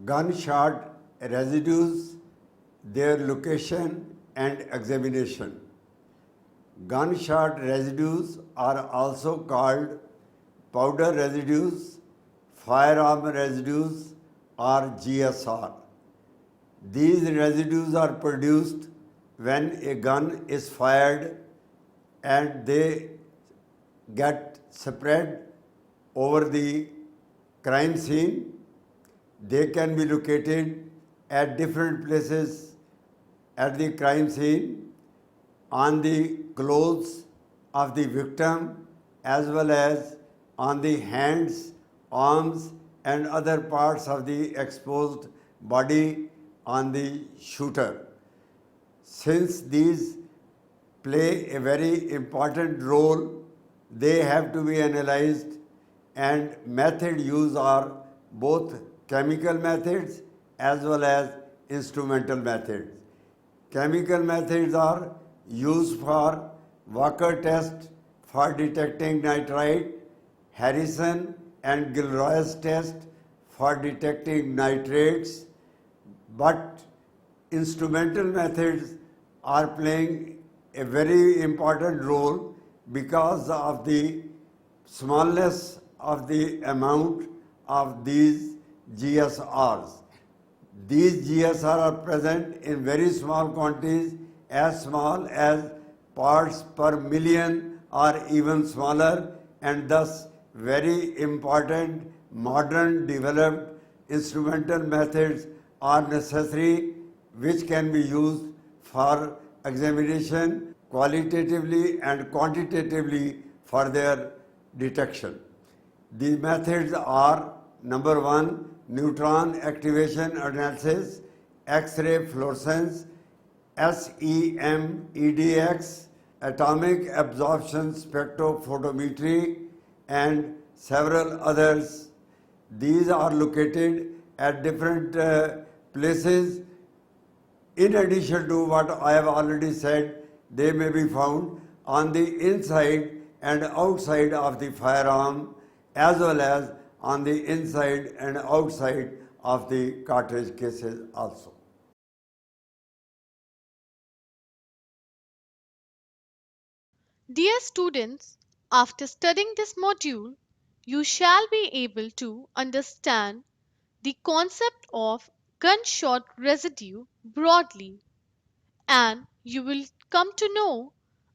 Gunshot residues, their location and examination. Gunshot residues are also called powder residues, firearm residues, or GSR. These residues are produced when a gun is fired and they get spread over the crime scene. They can be located at different places at the crime scene, on the clothes of the victim, as well as on the hands, arms, and other parts of the exposed body on the shooter. Since these play a very important role, they have to be analyzed, and method used are both chemical methods as well as instrumental methods. Chemical methods are used for Walker test for detecting nitrite, Harrison and Gilroy's test for detecting nitrates, but instrumental methods are playing a very important role because of the smallness of the amount of these GSRs. These GSR are present in very small quantities, as small as parts per million or even smaller, and thus very important modern developed instrumental methods are necessary, which can be used for examination qualitatively and quantitatively for their detection. The methods are: number one, neutron activation analysis, X-ray fluorescence, SEMEDX, atomic absorption spectrophotometry, and several others. These are located at different places. In addition to what I have already said, they may be found on the inside and outside of the firearm, as well as on the inside and outside of the cartridge cases also. Dear students, after studying this module, you shall be able to understand the concept of gunshot residue broadly, and you will come to know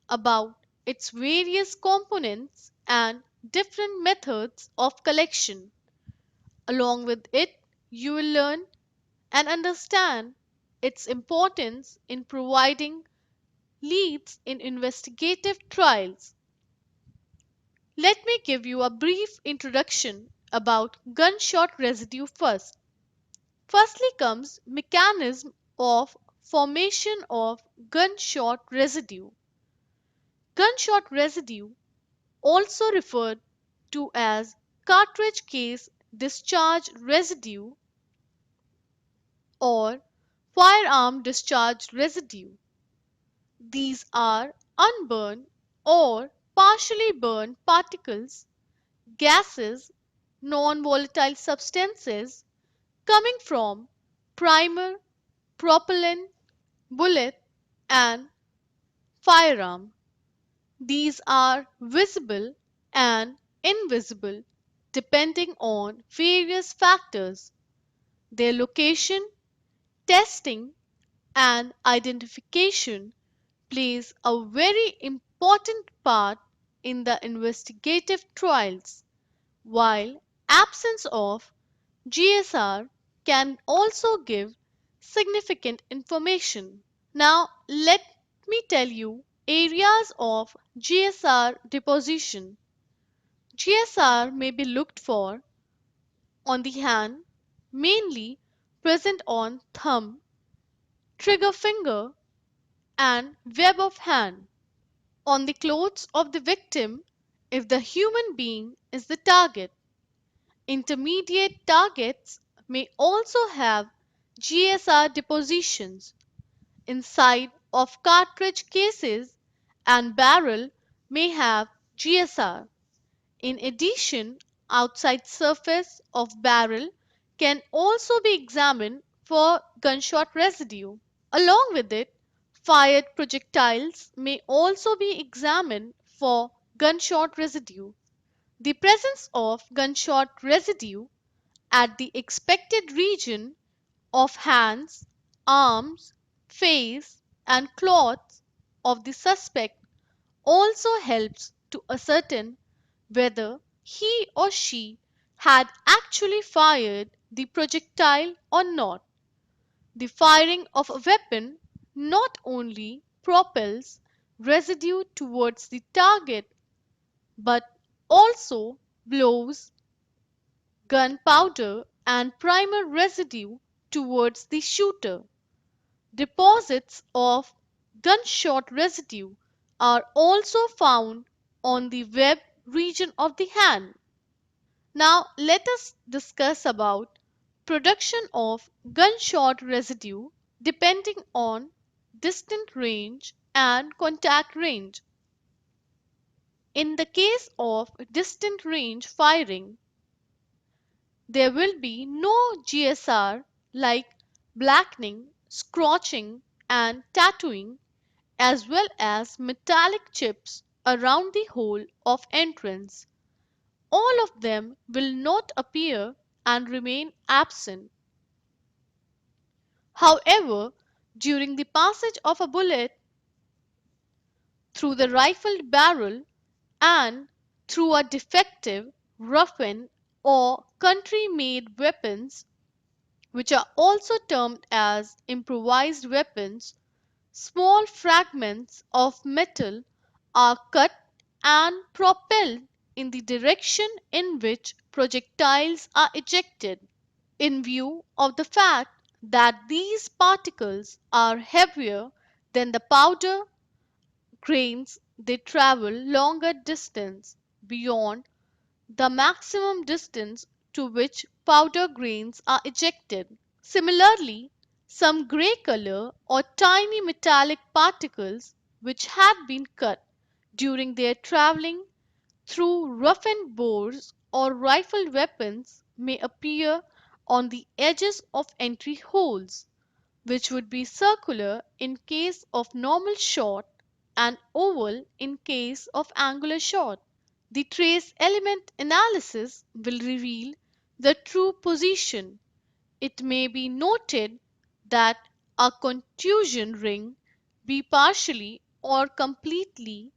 about its various components and different methods of collection. Along with it, you will learn and understand its importance in providing leads in investigative trials. Let me give you a brief introduction about gunshot residue first. Firstly comes mechanism of formation of gunshot residue. Gunshot residue, also referred to as cartridge case discharge residue or firearm discharge residue. These are unburned or partially burned particles, gases, non-volatile substances coming from primer, propellant, bullet, and firearm. These are visible and invisible depending on various factors. Their location, testing, and identification plays a very important part in the investigative trials, while absence of GSR can also give significant information. Now let me tell you areas of GSR deposition. GSR may be looked for on the hand, mainly present on thumb, trigger finger, and web of hand. On the clothes of the victim if the human being is the target. Intermediate targets may also have GSR depositions. Inside of cartridge cases and barrel may have GSR. In addition, outside surface of barrel can also be examined for gunshot residue. Along with it, fired projectiles may also be examined for gunshot residue. The presence of gunshot residue at the expected region of hands, arms, face, and clothes of the suspect also helps to ascertain whether he or she had actually fired the projectile or not. The firing of a weapon not only propels residue towards the target but also blows gunpowder and primer residue towards the shooter. Deposits of gunshot residue are also found on the web region of the hand. Now let us discuss about production of gunshot residue depending on distant range and contact range. In the case of distant range firing, there will be no GSR like blackening, scorching, and tattooing, as well as metallic chips around the hole of entrance. All of them will not appear and remain absent. However, during the passage of a bullet through the rifled barrel and through a defective, roughened, or country made weapons, which are also termed as improvised weapons, small fragments of metal are cut and propelled in the direction in which projectiles are ejected. In view of the fact that these particles are heavier than the powder grains, they travel longer distance beyond the maximum distance to which powder grains are ejected. Similarly, some gray color or tiny metallic particles which had been cut during their traveling through roughened bores or rifled weapons may appear on the edges of entry holes, which would be circular in case of normal shot and oval in case of angular shot. The trace element analysis will reveal the true position. It may be noted that a contusion ring be partially or completely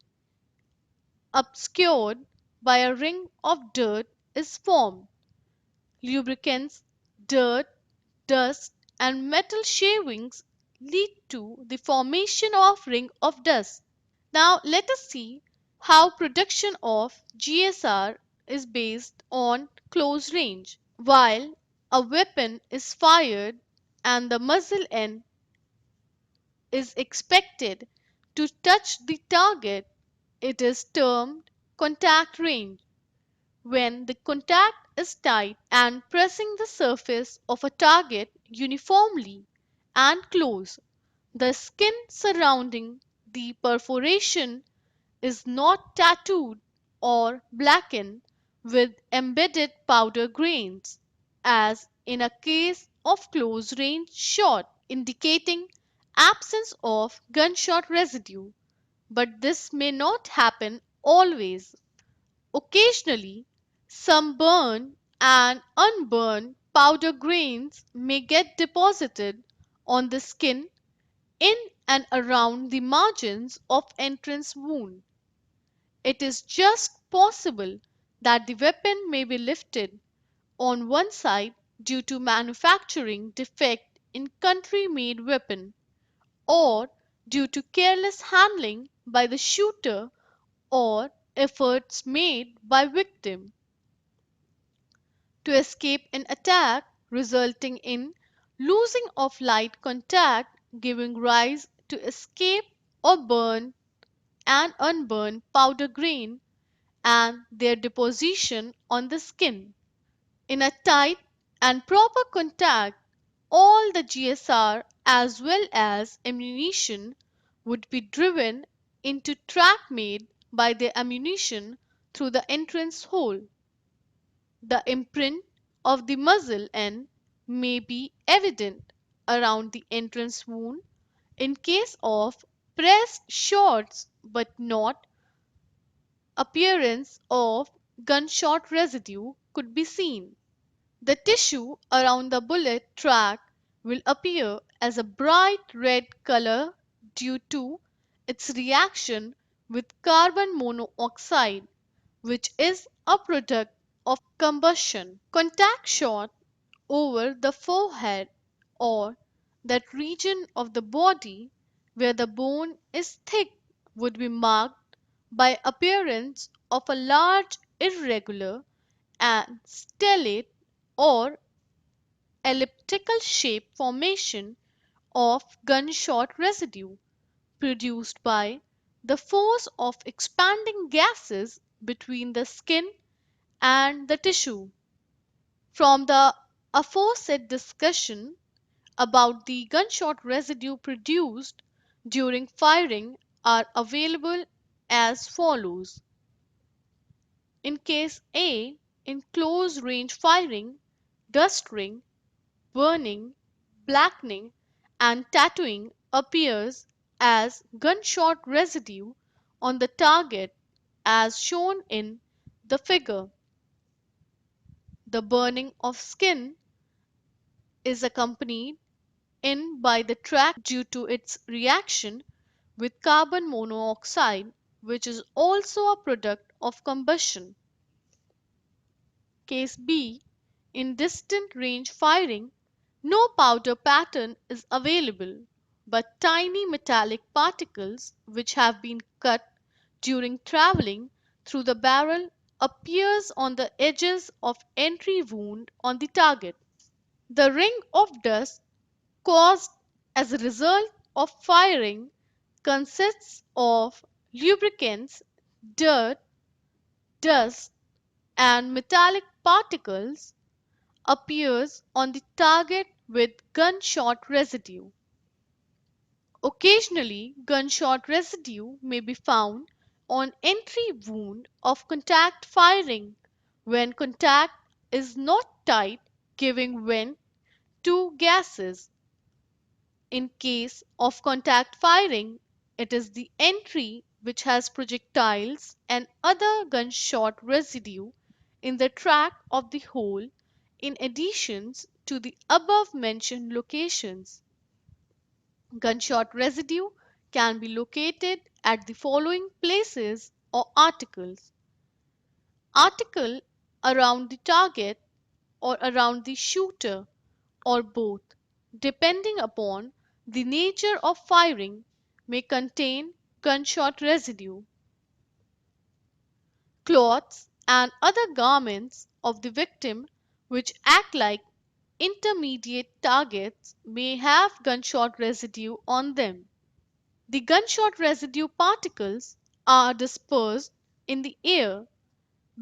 obscured by a ring of dirt is formed. Lubricants, dirt, dust, and metal shavings lead to the formation of ring of dust. Now let us see how production of GSR is based on close range. While a weapon is fired and the muzzle end is expected to touch the target, it is termed contact range. When the contact is tight and pressing the surface of a target uniformly and close, the skin surrounding the perforation is not tattooed or blackened with embedded powder grains, as in a case of close range shot, indicating absence of gunshot residue. But this may not happen always. Occasionally, some burned and unburned powder grains may get deposited on the skin in and around the margins of entrance wound. It is just possible that the weapon may be lifted on one side due to manufacturing defect in country-made weapon or due to careless handling by the shooter or efforts made by victim to escape an attack resulting in losing of light contact giving rise to escape or burn and unburned powder grain and their deposition on the skin. In a tight and proper contact, all the GSR as well as ammunition would be driven into track made by the ammunition through the entrance hole. The imprint of the muzzle end may be evident around the entrance wound in case of pressed shots but not appearance of gunshot residue could be seen. The tissue around the bullet track will appear as a bright red color due to its reaction with carbon monoxide, which is a product of combustion. Contact shot over the forehead or that region of the body where the bone is thick would be marked by appearance of a large irregular and stellate or elliptical shape formation of gunshot residue produced by the force of expanding gases between the skin and the tissue. From the aforesaid discussion about the gunshot residue produced during firing are available as follows. In case A, in close range firing, dust ring, burning, blackening, and tattooing appears as gunshot residue on the target as shown in the figure. The burning of skin is accompanied in by the track due to its reaction with carbon monoxide, which is also a product of combustion. Case B, in distant range firing, no powder pattern is available, but tiny metallic particles which have been cut during traveling through the barrel appears on the edges of entry wound on the target. The ring of dust caused as a result of firing consists of lubricants, dirt, dust, and metallic particles appears on the target with gunshot residue. Occasionally, gunshot residue may be found on entry wound of contact firing when contact is not tight, giving vent to gases. In case of contact firing, it is the entry which has projectiles and other gunshot residue in the track of the hole in addition to the above mentioned locations. Gunshot residue can be located at the following places or articles. Article around the target or around the shooter or both, depending upon the nature of firing, may contain gunshot residue. Clothes and other garments of the victim which act like intermediate targets may have gunshot residue on them. The gunshot residue particles are dispersed in the air.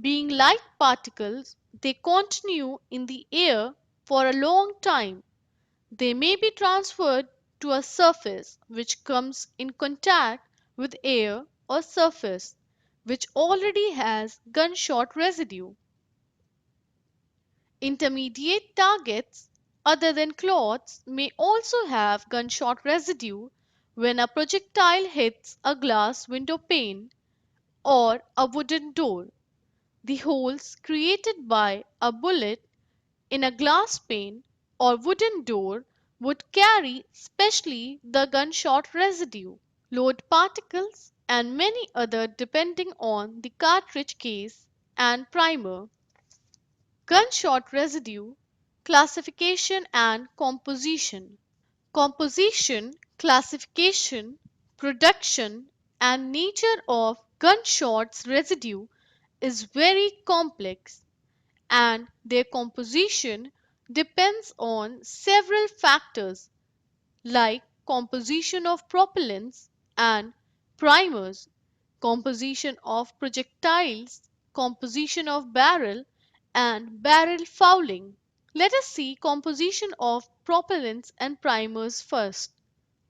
Being light particles, they continue in the air for a long time. They may be transferred to a surface which comes in contact with air or surface which already has gunshot residue. Intermediate targets other than cloths may also have gunshot residue when a projectile hits a glass window pane or a wooden door. The holes created by a bullet in a glass pane or wooden door would carry specially the gunshot residue, load particles, and many other depending on the cartridge case and primer. Gunshot residue, classification and composition. Composition, classification, production, and nature of gunshots residue is very complex, and their composition depends on several factors like composition of propellants and primers, composition of projectiles, composition of barrel, and barrel fouling. Let us see composition of propellants and primers first.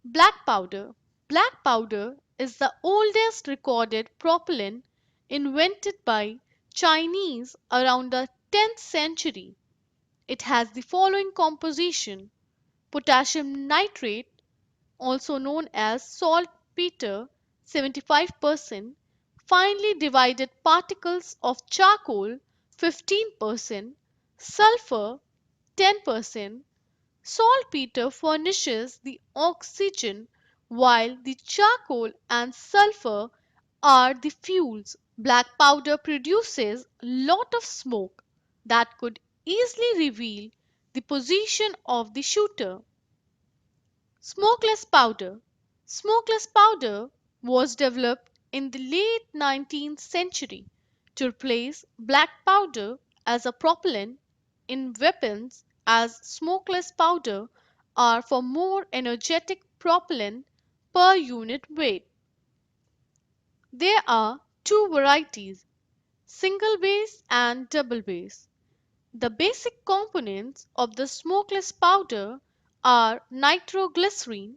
Black powder. Black powder is the oldest recorded propellant invented by Chinese around the 10th century. It has the following composition: potassium nitrate, also known as saltpeter, 75%, finely divided particles of charcoal, 15%, sulfur, 10%. Saltpeter furnishes the oxygen while the charcoal and sulfur are the fuels. Black powder produces a lot of smoke that could easily reveal the position of the shooter. Smokeless powder. Smokeless powder was developed in the late 19th century to replace black powder as a propellant in weapons, as smokeless powder are for more energetic propellant per unit weight. There are two varieties: single base and double base. The basic components of the smokeless powder are nitroglycerin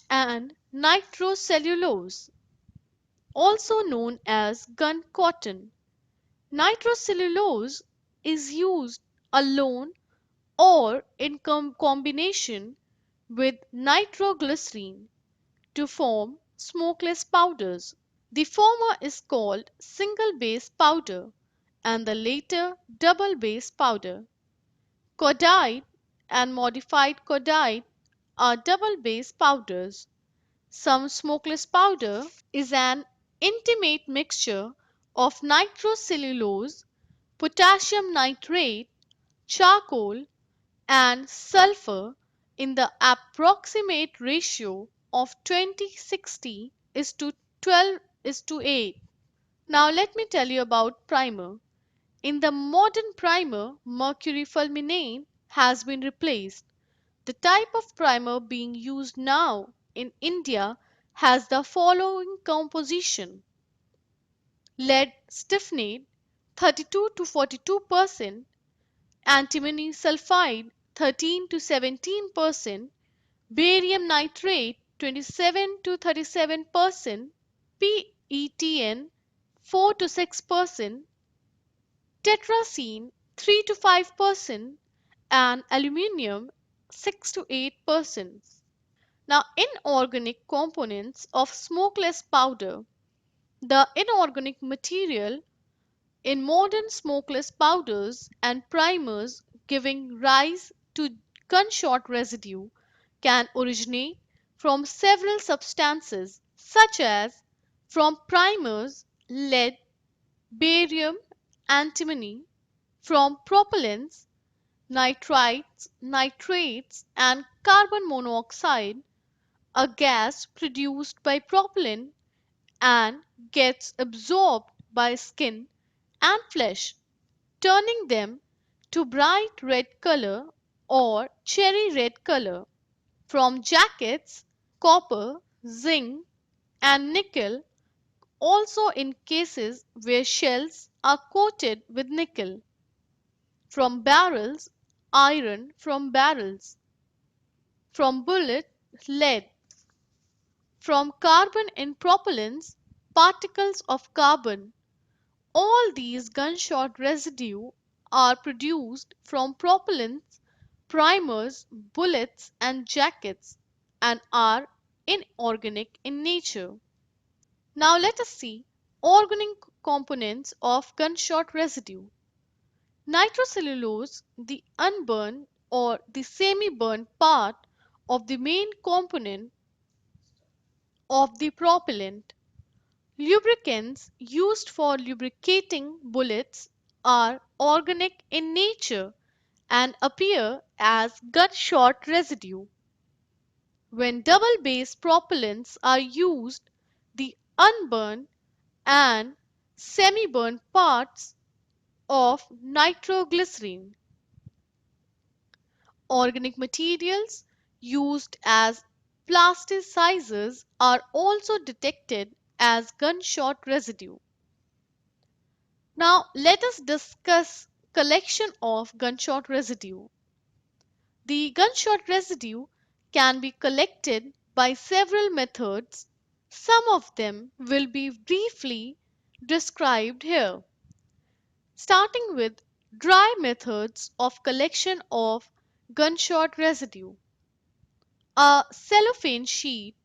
and nitrocellulose, also known as gun cotton. Nitrocellulose is used alone or in combination with nitroglycerin to form smokeless powders. The former is called single base powder and the latter double base powder. Cordite and modified cordite are double base powders. Some smokeless powder is an intimate mixture of nitrocellulose, potassium nitrate, charcoal, and sulfur in the approximate ratio of 20:60 is to 12 is to 8. Now let me tell you about primer. In the modern primer, mercury fulminate has been replaced. The type of primer being used now in India has the following composition: lead stiffenate 32 to 42%, antimony sulfide 13 to 17%, barium nitrate 27 to 37%, PETN 4 to 6%, tetracene 3 to 5%, and aluminium 6 to 8%. Now, inorganic components of smokeless powder. The inorganic material in modern smokeless powders and primers giving rise to gunshot residue can originate from several substances, such as from primers, lead, barium, antimony; from propellants, nitrites, nitrates, and carbon monoxide, a gas produced by propellant and gets absorbed by skin and flesh, turning them to bright red color or cherry red color; from jackets, copper, zinc, and nickel, also in cases where shells are coated with nickel; from barrels, iron from barrels; from bullet, lead; from carbon in propellants, particles of carbon. All these gunshot residue are produced from propellants, primers, bullets, and jackets, and are inorganic in nature. Now let us see organic components of gunshot residue. Nitrocellulose, the unburned or the semi-burned part of the main component of the propellant. Lubricants used for lubricating bullets are organic in nature and appear as gunshot residue. When double base propellants are used, the unburned and semi-burned parts of nitroglycerin. Organic materials used as plasticizers are also detected as gunshot residue. Now let us discuss collection of gunshot residue. The gunshot residue can be collected by several methods. Some of them will be briefly described here. Starting with Dry methods of collection of gunshot residue. A cellophane sheet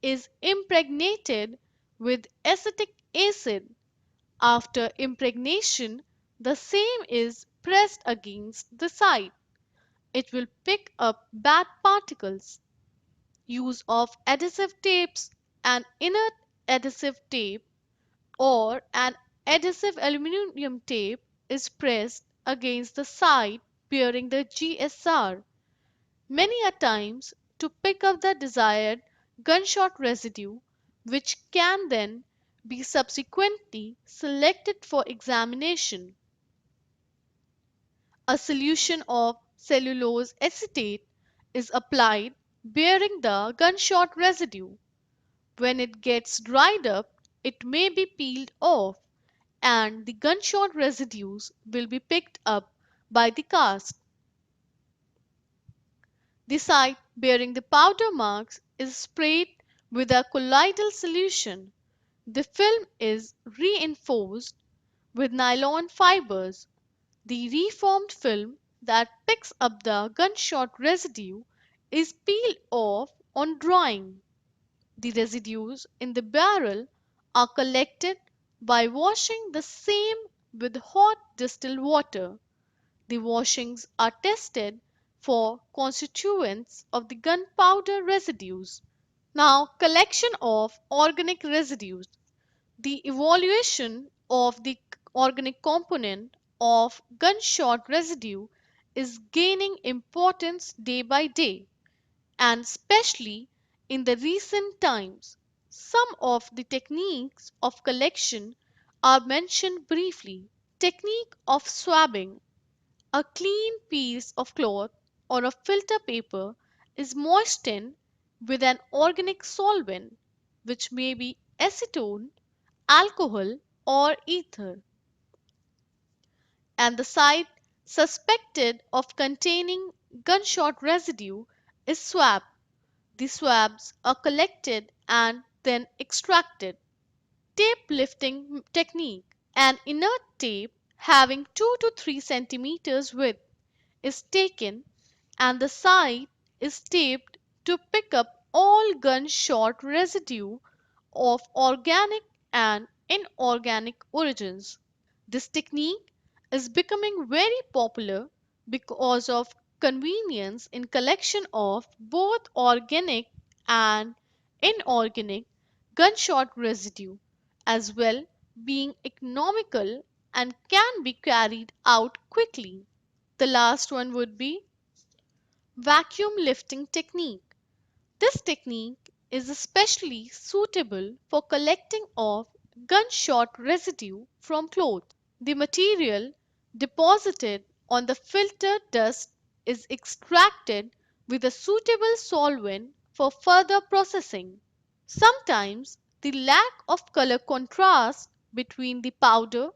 is impregnated with acetic acid. After impregnation, the same is pressed against the side. It will pick up bad particles. Use of adhesive tapes. An inert adhesive tape or an adhesive aluminum tape is pressed against the side bearing the GSR many a times to pick up the desired gunshot residue, which can then be subsequently selected for examination. A solution of cellulose acetate is applied bearing the gunshot residue. When it gets dried up, it may be peeled off and the gunshot residues will be picked up by the cast. The side bearing the powder marks is sprayed with a colloidal solution. The film is reinforced with nylon fibers. The reformed film that picks up the gunshot residue is peeled off on drying. The residues in the barrel are collected by washing the same with hot distilled water. The washings are tested for constituents of the gunpowder residues. Now, collection of organic residues. The evaluation of the organic component of gunshot residue is gaining importance day by day, and especially in the recent times. Some of the techniques of collection are mentioned briefly. Technique of swabbing. A clean piece of cloth or a filter paper is moistened with an organic solvent, which may be acetone, alcohol, or ether, and the site suspected of containing gunshot residue is swabbed. The swabs are collected and then extracted. Tape lifting technique. An inert tape having 2 to 3 centimeters width is taken and the side is taped to pick up all gunshot residue of organic and inorganic origins. This technique is becoming very popular because of convenience in collection of both organic and inorganic gunshot residue, as well being economical and can be carried out quickly. The last one would be vacuum lifting technique. This technique is especially suitable for collecting of gunshot residue from clothes. The material deposited on the filter dust is extracted with a suitable solvent for further processing. Sometimes the lack of color contrast between the powder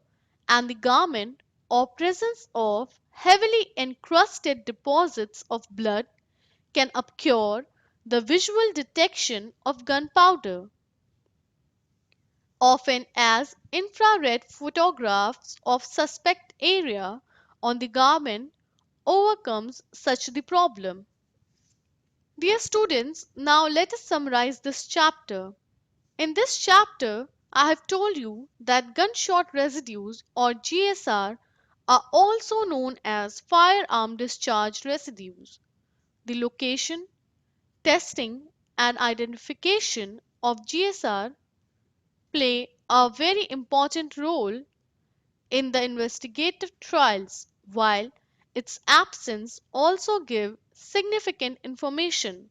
and the garment or presence of heavily encrusted deposits of blood can obscure the visual detection of gunpowder. Often as infrared photographs of suspect area on the garment overcomes such the problem. Dear students, now let us summarize this chapter. In this chapter, I have told you that gunshot residues or GSR are also known as firearm discharge residues. The location, testing and identification of GSR play a very important role in the investigative trials, while its absence also give significant information.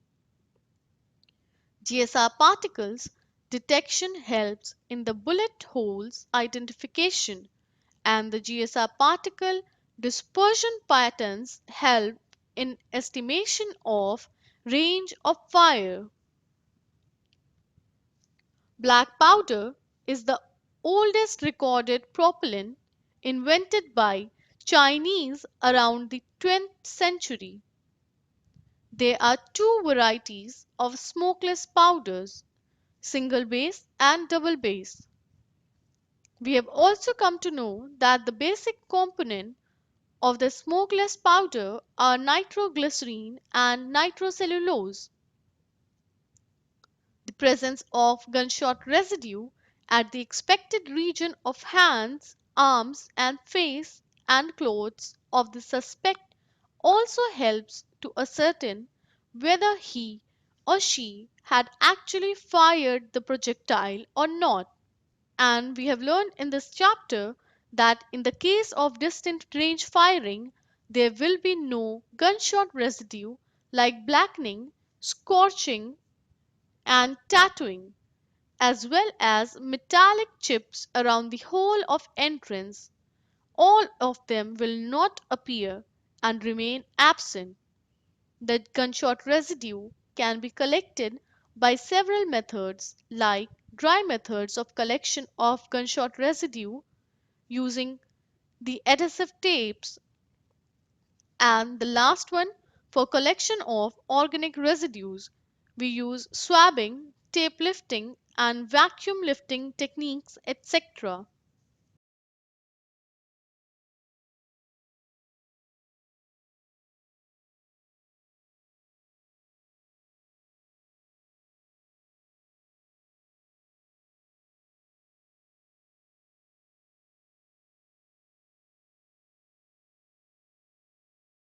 GSR particles detection helps in the bullet holes identification, and the GSR particle dispersion patterns help in estimation of range of fire. Black powder is the oldest recorded propellant invented by Chinese around the 20th century. There are two varieties of smokeless powders, single base and double base. We have also come to know that the basic component of the smokeless powder are nitroglycerine and nitrocellulose. The presence of gunshot residue at the expected region of hands, arms, and face and clothes of the suspect also helps to ascertain whether he or she had actually fired the projectile or not. And we have learned in this chapter that in the case of distant range firing, there will be no gunshot residue like blackening, scorching, and tattooing, as well as metallic chips around the hole of entrance. All of them will not appear and remain absent. The gunshot residue can be collected by several methods like dry methods of collection of gunshot residue using the adhesive tapes, and the last one, for collection of organic residues, we use swabbing, tape lifting, and vacuum lifting techniques, etc.